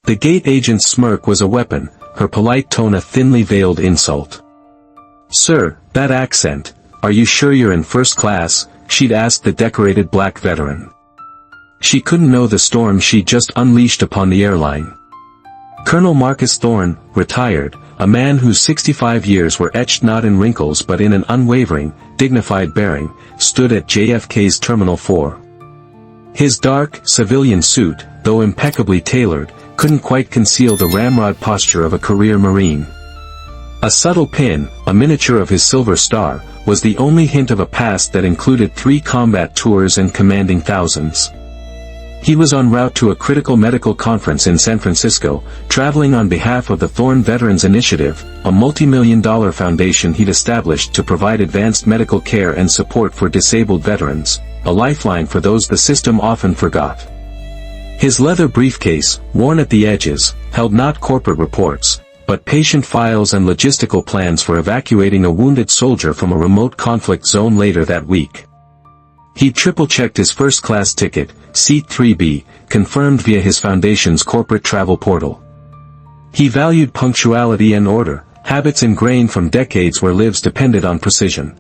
The gate agent's smirk was a weapon, her polite tone a thinly veiled insult. "Sir, that accent, are you sure you're in first class?" she'd asked the decorated black veteran. She couldn't know the storm she'd just unleashed upon the airline. Colonel Marcus Thorne, retired, a man whose 65 years were etched not in wrinkles but in an unwavering, dignified bearing, stood at JFK's Terminal 4. His dark, civilian suit, though impeccably tailored, couldn't quite conceal the ramrod posture of a career Marine. A subtle pin, a miniature of his silver star, was the only hint of a past that included 3 combat tours and commanding thousands. He was en route to a critical medical conference in San Francisco, traveling on behalf of the Thorne Veterans Initiative, a multi-million-dollar foundation he'd established to provide advanced medical care and support for disabled veterans, a lifeline for those the system often forgot. His leather briefcase, worn at the edges, held not corporate reports, but patient files and logistical plans for evacuating a wounded soldier from a remote conflict zone later that week. He triple-checked his first-class ticket, seat 3B, confirmed via his foundation's corporate travel portal. He valued punctuality and order, habits ingrained from decades where lives depended on precision.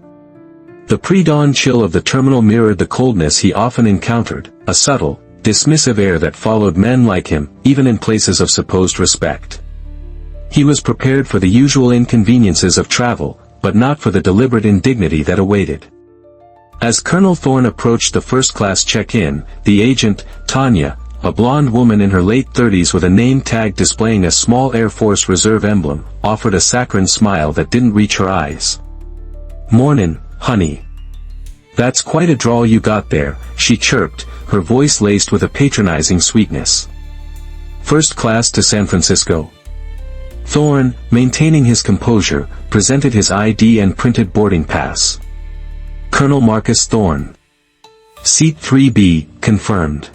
The pre-dawn chill of the terminal mirrored the coldness he often encountered, a subtle, dismissive air that followed men like him, even in places of supposed respect. He was prepared for the usual inconveniences of travel, but not for the deliberate indignity that awaited. As Colonel Thorne approached the first-class check-in, the agent, Tanya, a blonde woman in her late 30s with a name tag displaying a small Air Force Reserve emblem, offered a saccharine smile that didn't reach her eyes. "Mornin', honey. That's quite a drawl you got there," she chirped, her voice laced with a patronizing sweetness. "First class to San Francisco?" Thorne, maintaining his composure, presented his ID and printed boarding pass. "Colonel Marcus Thorne. Seat 3B, confirmed."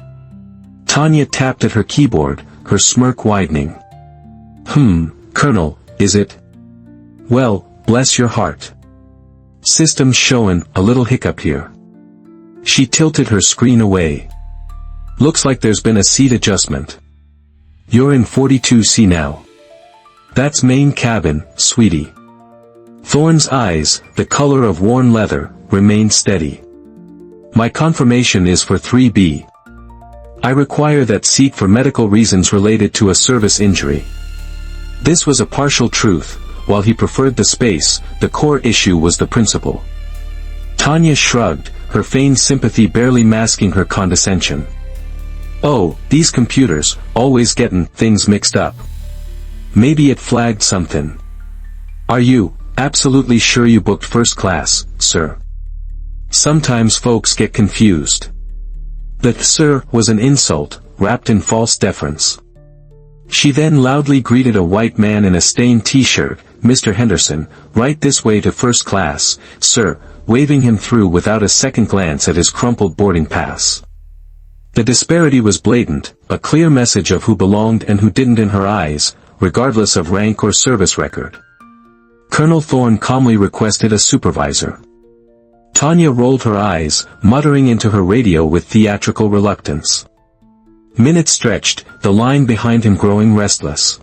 Tanya tapped at her keyboard, her smirk widening. Colonel, is it? Well, bless your heart. System's showin' a little hiccup here." She tilted her screen away. "Looks like there's been a seat adjustment. You're in 42C now. That's main cabin, sweetie." Thorne's eyes, the color of worn leather, remained steady. "My confirmation is for 3B. I require that seat for medical reasons related to a service injury." This was a partial truth. While he preferred the space, the core issue was the principle. Tanya shrugged, her feigned sympathy barely masking her condescension. "Oh, these computers, always gettin' things mixed up. Maybe it flagged something. Are you absolutely sure you booked first class, sir? Sometimes folks get confused." The "sir" was an insult, wrapped in false deference. She then loudly greeted a white man in a stained t-shirt, "Mr. Henderson, right this way to first class, sir," waving him through without a second glance at his crumpled boarding pass. The disparity was blatant, a clear message of who belonged and who didn't in her eyes, regardless of rank or service record. Colonel Thorne calmly requested a supervisor. Tanya rolled her eyes, muttering into her radio with theatrical reluctance. Minutes stretched, the line behind him growing restless.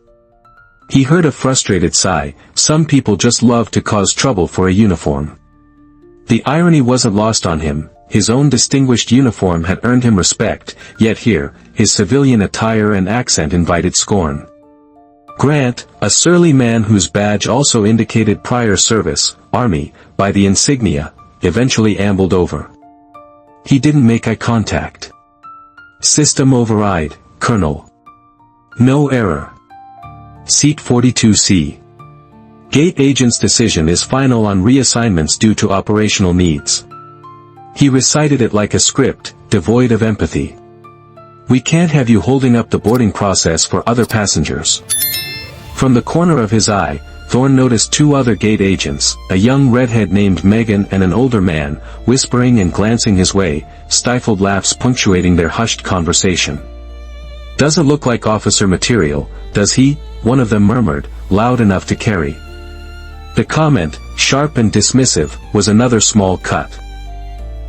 He heard a frustrated sigh. Some people just love to cause trouble for a uniform. The irony wasn't lost on him. His own distinguished uniform had earned him respect, yet here, his civilian attire and accent invited scorn. Grant, a surly man whose badge also indicated prior service, Army, by the insignia, eventually ambled over. He didn't make eye contact. "System override, Colonel. No error. Seat 42C. Gate agent's decision is final on reassignments due to operational needs." He recited it like a script, devoid of empathy. "We can't have you holding up the boarding process for other passengers." From the corner of his eye, Thorne noticed 2 other gate agents, a young redhead named Megan and an older man, whispering and glancing his way, stifled laughs punctuating their hushed conversation. "Doesn't look like officer material, does he?" one of them murmured, loud enough to carry. The comment, sharp and dismissive, was another small cut.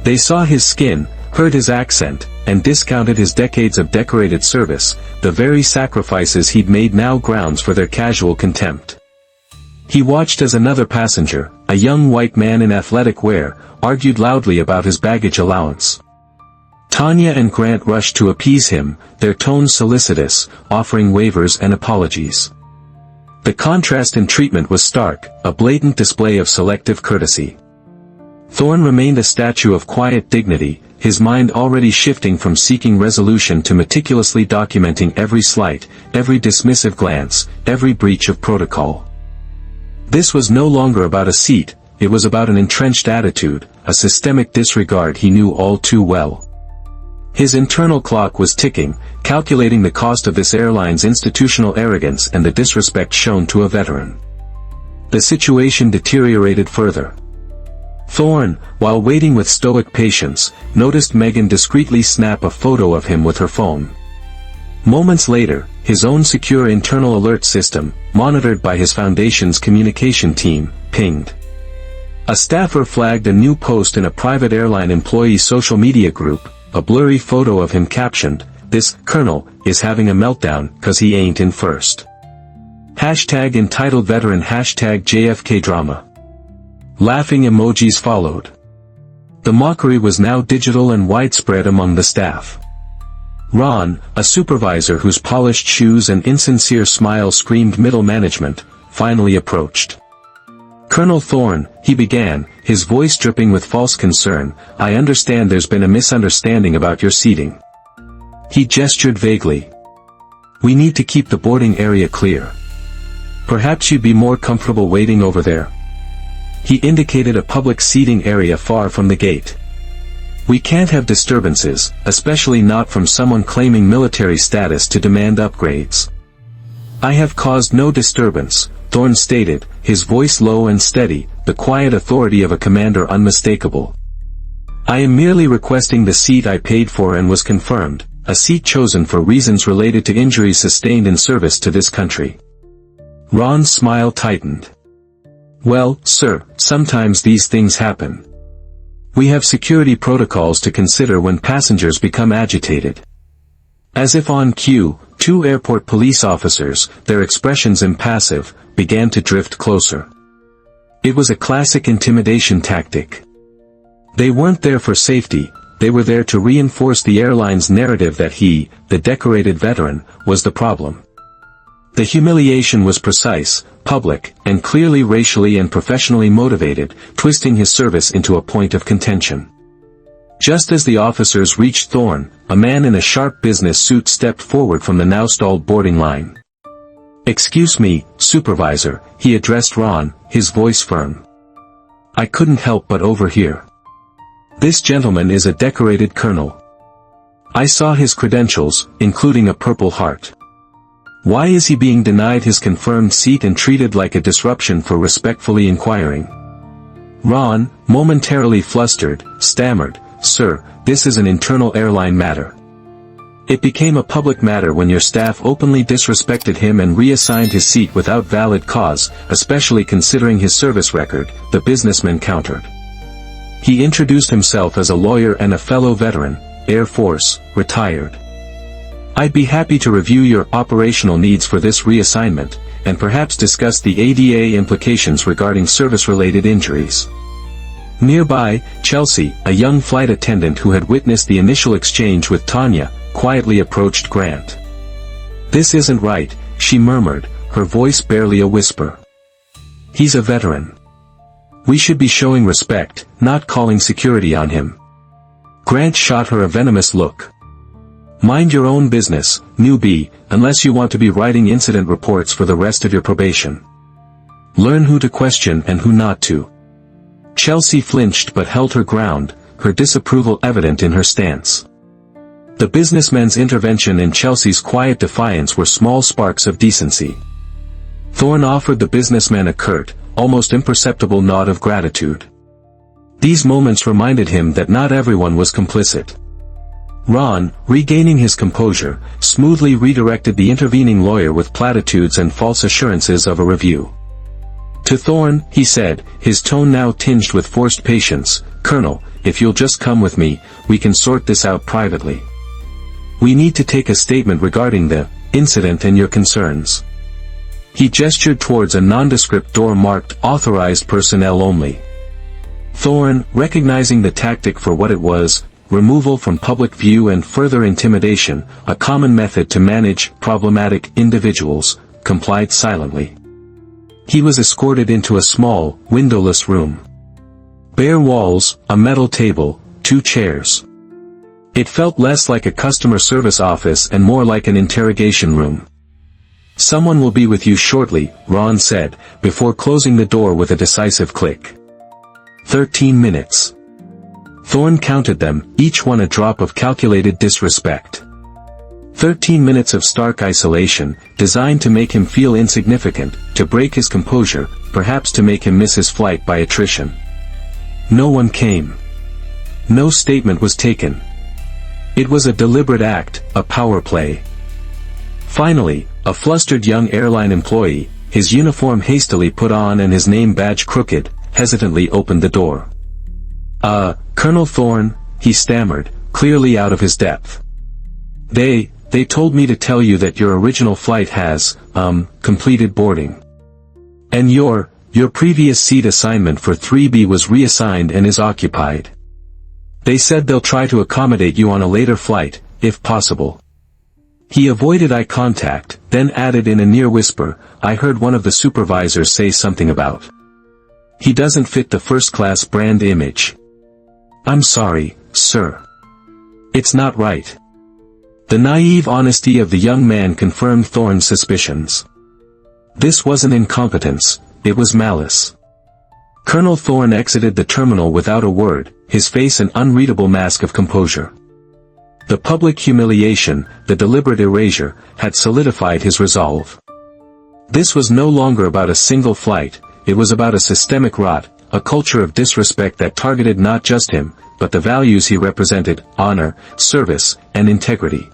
They saw his skin, heard his accent, and discounted his decades of decorated service, the very sacrifices he'd made now grounds for their casual contempt. He watched as another passenger, a young white man in athletic wear, argued loudly about his baggage allowance. Tanya and Grant rushed to appease him, their tones solicitous, offering waivers and apologies. The contrast in treatment was stark, a blatant display of selective courtesy. Thorne remained a statue of quiet dignity, his mind already shifting from seeking resolution to meticulously documenting every slight, every dismissive glance, every breach of protocol. This was no longer about a seat, it was about an entrenched attitude, a systemic disregard he knew all too well. His internal clock was ticking, calculating the cost of this airline's institutional arrogance and the disrespect shown to a veteran. The situation deteriorated further. Thorne, while waiting with stoic patience, noticed Megan discreetly snap a photo of him with her phone. Moments later, his own secure internal alert system, monitored by his foundation's communication team, pinged. A staffer flagged a new post in a private airline employee social media group, a blurry photo of him captioned, "This colonel is having a meltdown 'cause he ain't in first." Hashtag entitled veteran hashtag JFK drama. Laughing emojis followed. The mockery was now digital and widespread among the staff. Ron, a supervisor whose polished shoes and insincere smile screamed middle management, finally approached. "Colonel Thorne," he began, his voice dripping with false concern, "I understand there's been a misunderstanding about your seating." He gestured vaguely. "We need to keep the boarding area clear. Perhaps you'd be more comfortable waiting over there." He indicated a public seating area far from the gate. "We can't have disturbances, especially not from someone claiming military status to demand upgrades." "I have caused no disturbance," Thorne stated, his voice low and steady, the quiet authority of a commander unmistakable. "I am merely requesting the seat I paid for and was confirmed, a seat chosen for reasons related to injuries sustained in service to this country." Ron's smile tightened. "Well, sir, sometimes these things happen. We have security protocols to consider when passengers become agitated." As if on cue, two airport police officers, their expressions impassive, began to drift closer. It was a classic intimidation tactic. They weren't there for safety, they were there to reinforce the airline's narrative that he, the decorated veteran, was the problem. The humiliation was precise, public, and clearly racially and professionally motivated, twisting his service into a point of contention. Just as the officers reached Thorne, a man in a sharp business suit stepped forward from the now stalled boarding line. "Excuse me, supervisor," he addressed Ron, his voice firm. "I couldn't help but overhear. This gentleman is a decorated colonel. I saw his credentials, including a Purple Heart. Why is he being denied his confirmed seat and treated like a disruption for respectfully inquiring?" Ron, momentarily flustered, stammered, "Sir, this is an internal airline matter." It became a public matter when your staff openly disrespected him and reassigned his seat without valid cause, especially considering his service record, the businessman countered. He introduced himself as a lawyer and a fellow veteran, Air Force, retired. "I'd be happy to review your operational needs for this reassignment, and perhaps discuss the ADA implications regarding service-related injuries." Nearby, Chelsea, a young flight attendant who had witnessed the initial exchange with Tanya, quietly approached Grant. "This isn't right," she murmured, her voice barely a whisper. "He's a veteran. We should be showing respect, not calling security on him." Grant shot her a venomous look. "Mind your own business, newbie, unless you want to be writing incident reports for the rest of your probation. Learn who to question and who not to." Chelsea flinched but held her ground, her disapproval evident in her stance. The businessman's intervention and Chelsea's quiet defiance were small sparks of decency. Thorne offered the businessman a curt, almost imperceptible nod of gratitude. These moments reminded him that not everyone was complicit. Ron, regaining his composure, smoothly redirected the intervening lawyer with platitudes and false assurances of a review. To Thorne, he said, his tone now tinged with forced patience, "Colonel, if you'll just come with me, we can sort this out privately. We need to take a statement regarding the incident and your concerns." He gestured towards a nondescript door marked "Authorized Personnel Only." Thorne, recognizing the tactic for what it was, removal from public view and further intimidation, a common method to manage problematic individuals, complied silently. He was escorted into a small, windowless room. Bare walls, a metal table, 2 chairs. It felt less like a customer service office and more like an interrogation room. "Someone will be with you shortly," Ron said, before closing the door with a decisive click. 13 minutes. Thorne counted them, each one a drop of calculated disrespect. 13 minutes of stark isolation, designed to make him feel insignificant, to break his composure, perhaps to make him miss his flight by attrition. No one came. No statement was taken. It was a deliberate act, a power play. Finally, a flustered young airline employee, his uniform hastily put on and his name badge crooked, hesitantly opened the door. Colonel Thorne," he stammered, clearly out of his depth. They told me to tell you that your original flight has, completed boarding. And your previous seat assignment for 3B was reassigned and is occupied. They said they'll try to accommodate you on a later flight, if possible." He avoided eye contact, then added in a near whisper, "I heard one of the supervisors say something about. He doesn't fit the first-class brand image." "I'm sorry, sir. It's not right." The naive honesty of the young man confirmed Thorne's suspicions. This wasn't incompetence, it was malice. Colonel Thorne exited the terminal without a word, his face an unreadable mask of composure. The public humiliation, the deliberate erasure, had solidified his resolve. This was no longer about a single flight, it was about a systemic rot, a culture of disrespect that targeted not just him, but the values he represented: honor, service, and integrity.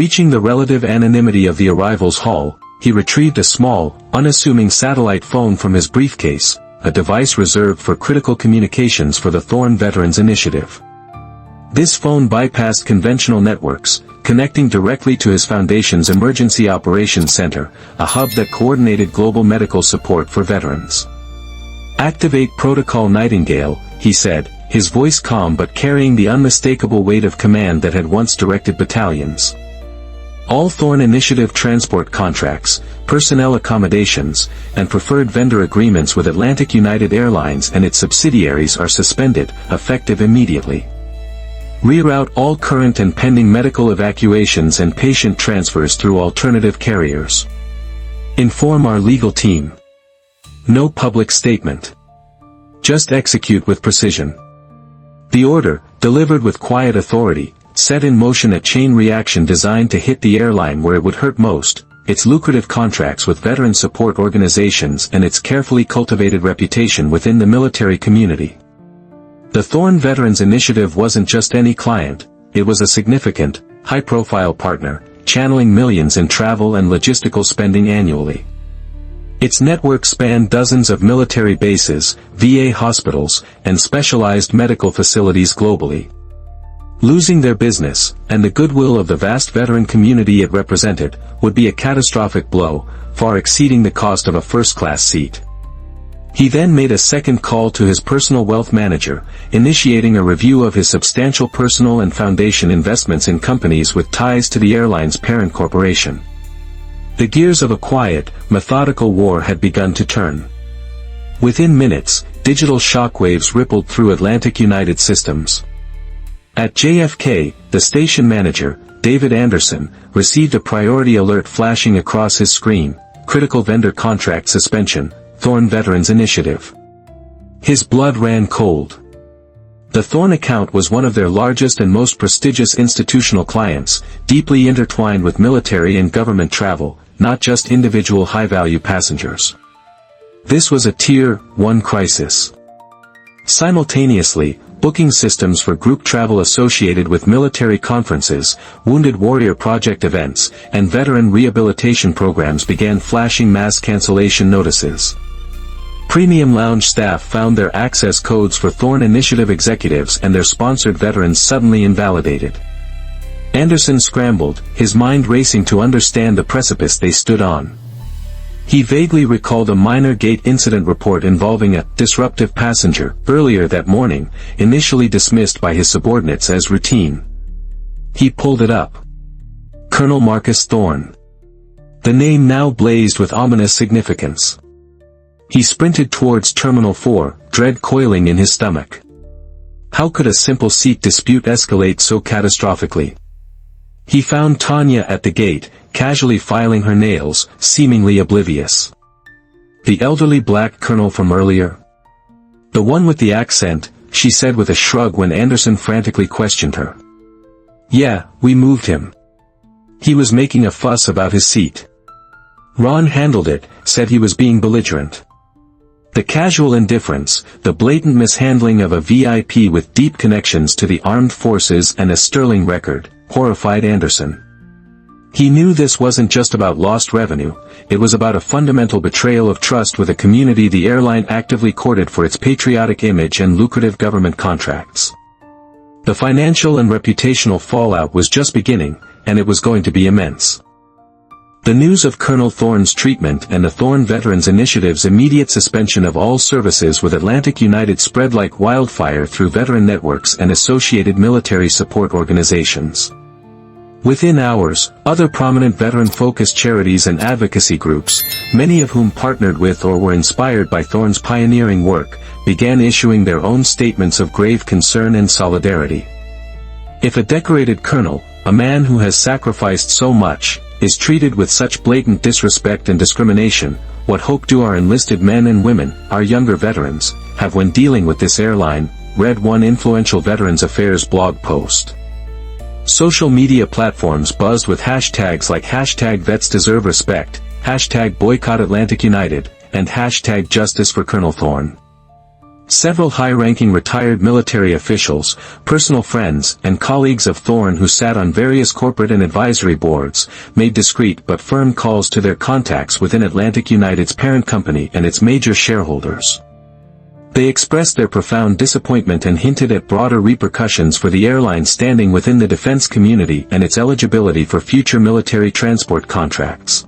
Reaching the relative anonymity of the arrivals hall, he retrieved a small, unassuming satellite phone from his briefcase, a device reserved for critical communications for the Thorne Veterans Initiative. This phone bypassed conventional networks, connecting directly to his foundation's Emergency Operations Center, a hub that coordinated global medical support for veterans. "Activate Protocol Nightingale," he said, his voice calm but carrying the unmistakable weight of command that had once directed battalions. "All Thorne Initiative transport contracts, personnel accommodations, and preferred vendor agreements with Atlantic United Airlines and its subsidiaries are suspended, effective immediately. Reroute all current and pending medical evacuations and patient transfers through alternative carriers. Inform our legal team. No public statement. Just execute with precision." The order, delivered with quiet authority, set in motion a chain reaction designed to hit the airline where it would hurt most, its lucrative contracts with veteran support organizations and its carefully cultivated reputation within the military community. The Thorne Veterans Initiative wasn't just any client, it was a significant, high-profile partner, channeling millions in travel and logistical spending annually. Its network spanned dozens of military bases, VA hospitals, and specialized medical facilities globally. Losing their business, and the goodwill of the vast veteran community it represented, would be a catastrophic blow, far exceeding the cost of a first-class seat. He then made a second call to his personal wealth manager, initiating a review of his substantial personal and foundation investments in companies with ties to the airline's parent corporation. The gears of a quiet, methodical war had begun to turn. Within minutes, digital shockwaves rippled through Atlantic United Systems. At JFK, the station manager, David Anderson, received a priority alert flashing across his screen: critical vendor contract suspension, Thorne Veterans Initiative. His blood ran cold. The Thorne account was one of their largest and most prestigious institutional clients, deeply intertwined with military and government travel, not just individual high-value passengers. This was a Tier 1 crisis. Simultaneously, booking systems for group travel associated with military conferences, Wounded Warrior Project events, and veteran rehabilitation programs began flashing mass cancellation notices. Premium lounge staff found their access codes for Thorne Initiative executives and their sponsored veterans suddenly invalidated. Anderson scrambled, his mind racing to understand the precipice they stood on. He vaguely recalled a minor gate incident report involving a disruptive passenger earlier that morning, initially dismissed by his subordinates as routine. He pulled it up. Colonel Marcus Thorne. The name now blazed with ominous significance. He sprinted towards Terminal 4, dread coiling in his stomach. How could a simple seat dispute escalate so catastrophically? He found Tanya at the gate, casually filing her nails, seemingly oblivious. The elderly black colonel from earlier? The one with the accent, she said with a shrug when Anderson frantically questioned her. Yeah, we moved him. He was making a fuss about his seat. Ron handled it, said he was being belligerent. The casual indifference, the blatant mishandling of a VIP with deep connections to the armed forces and a sterling record, horrified Anderson. He knew this wasn't just about lost revenue, it was about a fundamental betrayal of trust with a community the airline actively courted for its patriotic image and lucrative government contracts. The financial and reputational fallout was just beginning, and it was going to be immense. The news of Colonel Thorne's treatment and the Thorne Veterans Initiative's immediate suspension of all services with Atlantic United spread like wildfire through veteran networks and associated military support organizations. Within hours, other prominent veteran-focused charities and advocacy groups, many of whom partnered with or were inspired by Thorne's pioneering work, began issuing their own statements of grave concern and solidarity. If a decorated colonel, a man who has sacrificed so much, is treated with such blatant disrespect and discrimination, what hope do our enlisted men and women, our younger veterans, have when dealing with this airline? Read one influential Veterans Affairs blog post. Social media platforms buzzed with hashtags like #VetsDeserveRespect, #BoycottAtlanticUnited, and #JusticeForColonel Several high-ranking retired military officials, personal friends, and colleagues of Thorne who sat on various corporate and advisory boards, made discreet but firm calls to their contacts within Atlantic United's parent company and its major shareholders. They expressed their profound disappointment and hinted at broader repercussions for the airline standing within the defense community and its eligibility for future military transport contracts.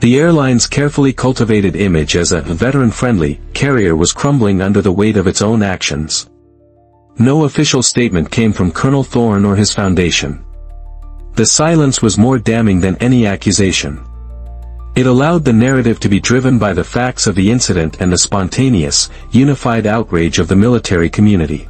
The airline's carefully cultivated image as a veteran-friendly carrier was crumbling under the weight of its own actions. No official statement came from Colonel Thorne or his foundation. The silence was more damning than any accusation. It allowed the narrative to be driven by the facts of the incident and the spontaneous, unified outrage of the military community.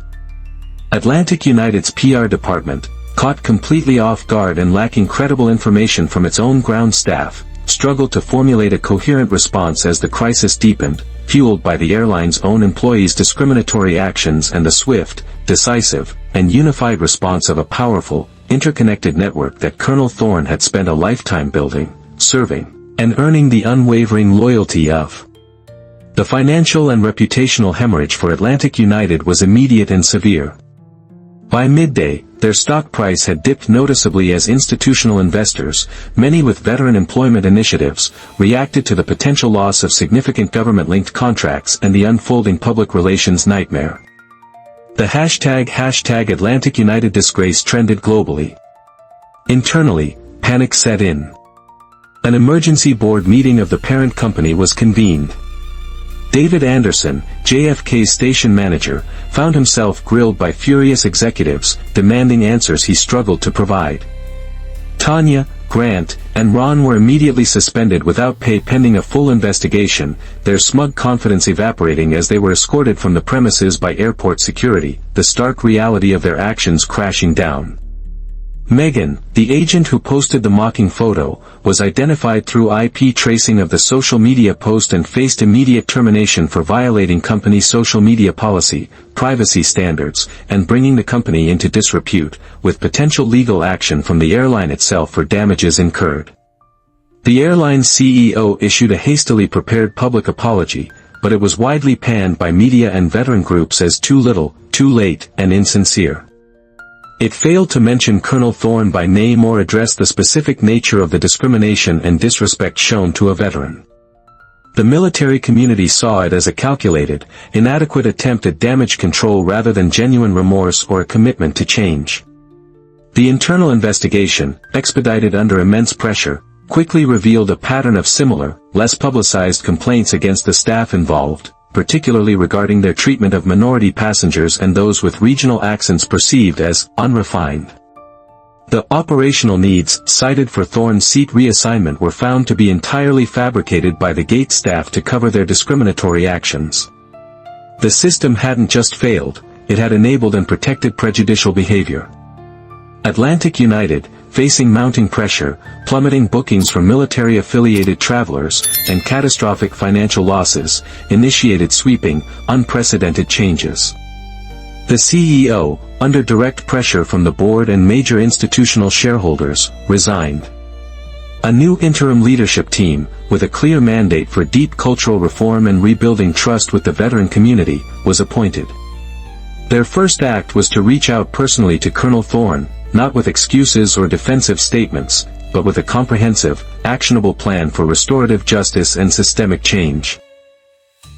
Atlantic United's PR department, caught completely off guard and lacking credible information from its own ground staff, struggled to formulate a coherent response as the crisis deepened, fueled by the airline's own employees' discriminatory actions and the swift, decisive, and unified response of a powerful, interconnected network that Colonel Thorne had spent a lifetime building, serving, and earning the unwavering loyalty of. The financial and reputational hemorrhage for Atlantic United was immediate and severe. By midday, their stock price had dipped noticeably as institutional investors, many with veteran employment initiatives, reacted to the potential loss of significant government-linked contracts and the unfolding public relations nightmare. The #hashtag Atlantic United disgrace trended globally. Internally, panic set in. An emergency board meeting of the parent company was convened. David Anderson, JFK's station manager, found himself grilled by furious executives, demanding answers he struggled to provide. Tanya, Grant, and Ron were immediately suspended without pay pending a full investigation, their smug confidence evaporating as they were escorted from the premises by airport security, the stark reality of their actions crashing down. Megan, the agent who posted the mocking photo, was identified through IP tracing of the social media post and faced immediate termination for violating company social media policy, privacy standards, and bringing the company into disrepute, with potential legal action from the airline itself for damages incurred. The airline's CEO issued a hastily prepared public apology, but it was widely panned by media and veteran groups as too little, too late, and insincere. It failed to mention Colonel Thorne by name or address the specific nature of the discrimination and disrespect shown to a veteran. The military community saw it as a calculated, inadequate attempt at damage control rather than genuine remorse or a commitment to change. The internal investigation, expedited under immense pressure, quickly revealed a pattern of similar, less publicized complaints against the staff involved, particularly regarding their treatment of minority passengers and those with regional accents perceived as unrefined. The operational needs cited for Thorne's seat reassignment were found to be entirely fabricated by the gate staff to cover their discriminatory actions. The system hadn't just failed, it had enabled and protected prejudicial behavior. Atlantic United, facing mounting pressure, plummeting bookings for military-affiliated travelers, and catastrophic financial losses, initiated sweeping, unprecedented changes. The CEO, under direct pressure from the board and major institutional shareholders, resigned. A new interim leadership team, with a clear mandate for deep cultural reform and rebuilding trust with the veteran community, was appointed. Their first act was to reach out personally to Colonel Thorne, not with excuses or defensive statements, but with a comprehensive, actionable plan for restorative justice and systemic change.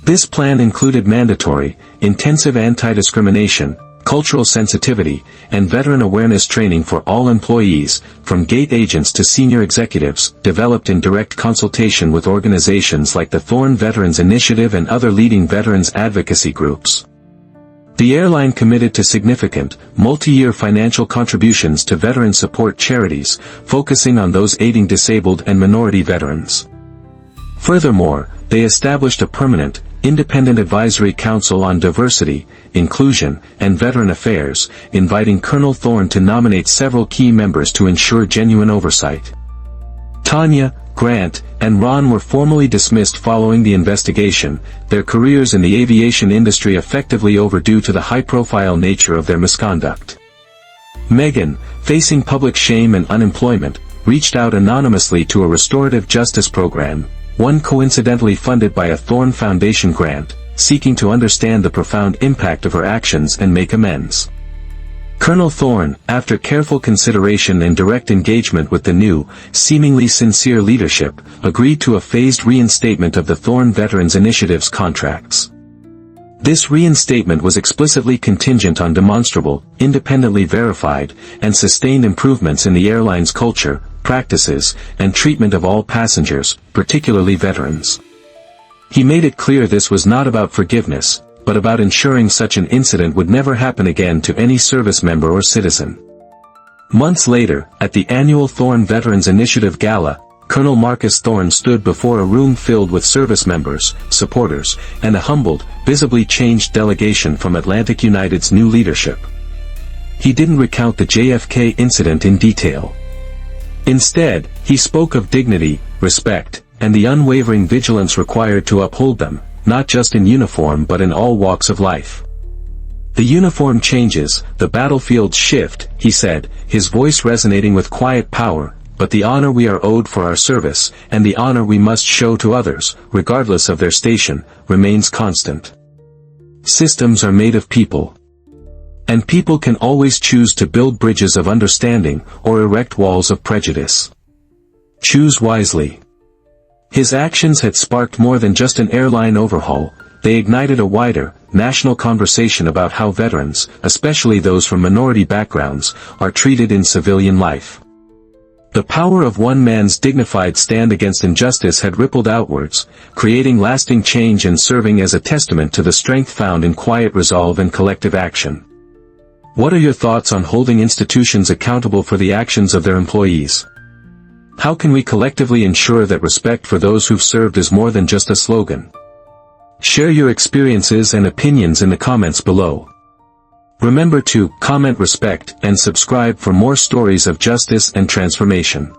This plan included mandatory, intensive anti-discrimination, cultural sensitivity, and veteran awareness training for all employees, from gate agents to senior executives, developed in direct consultation with organizations like the Thorne Veterans Initiative and other leading veterans advocacy groups. The airline committed to significant, multi-year financial contributions to veteran support charities, focusing on those aiding disabled and minority veterans. Furthermore, they established a permanent, independent advisory council on diversity, inclusion, and veteran affairs, inviting Colonel Thorne to nominate several key members to ensure genuine oversight. Tanya, Grant, and Ron were formally dismissed following the investigation, their careers in the aviation industry effectively over due to the high-profile nature of their misconduct. Megan, facing public shame and unemployment, reached out anonymously to a restorative justice program, one coincidentally funded by a Thorne Foundation grant, seeking to understand the profound impact of her actions and make amends. Colonel Thorne, after careful consideration and direct engagement with the new, seemingly sincere leadership, agreed to a phased reinstatement of the Thorne Veterans Initiative's contracts. This reinstatement was explicitly contingent on demonstrable, independently verified, and sustained improvements in the airline's culture, practices, and treatment of all passengers, particularly veterans. He made it clear this was not about forgiveness, but about ensuring such an incident would never happen again to any service member or citizen. Months later, at the annual Thorne Veterans Initiative Gala, Colonel Marcus Thorne stood before a room filled with service members, supporters, and a humbled, visibly changed delegation from Atlantic United's new leadership. He didn't recount the JFK incident in detail. Instead, he spoke of dignity, respect, and the unwavering vigilance required to uphold them, not just in uniform but in all walks of life. The uniform changes, the battlefields shift, he said, his voice resonating with quiet power, but the honor we are owed for our service, and the honor we must show to others, regardless of their station, remains constant. Systems are made of people. And people can always choose to build bridges of understanding, or erect walls of prejudice. Choose wisely. His actions had sparked more than just an airline overhaul, they ignited a wider, national conversation about how veterans, especially those from minority backgrounds, are treated in civilian life. The power of one man's dignified stand against injustice had rippled outwards, creating lasting change and serving as a testament to the strength found in quiet resolve and collective action. What are your thoughts on holding institutions accountable for the actions of their employees? How can we collectively ensure that respect for those who've served is more than just a slogan? Share your experiences and opinions in the comments below. Remember to comment, respect, and subscribe for more stories of justice and transformation.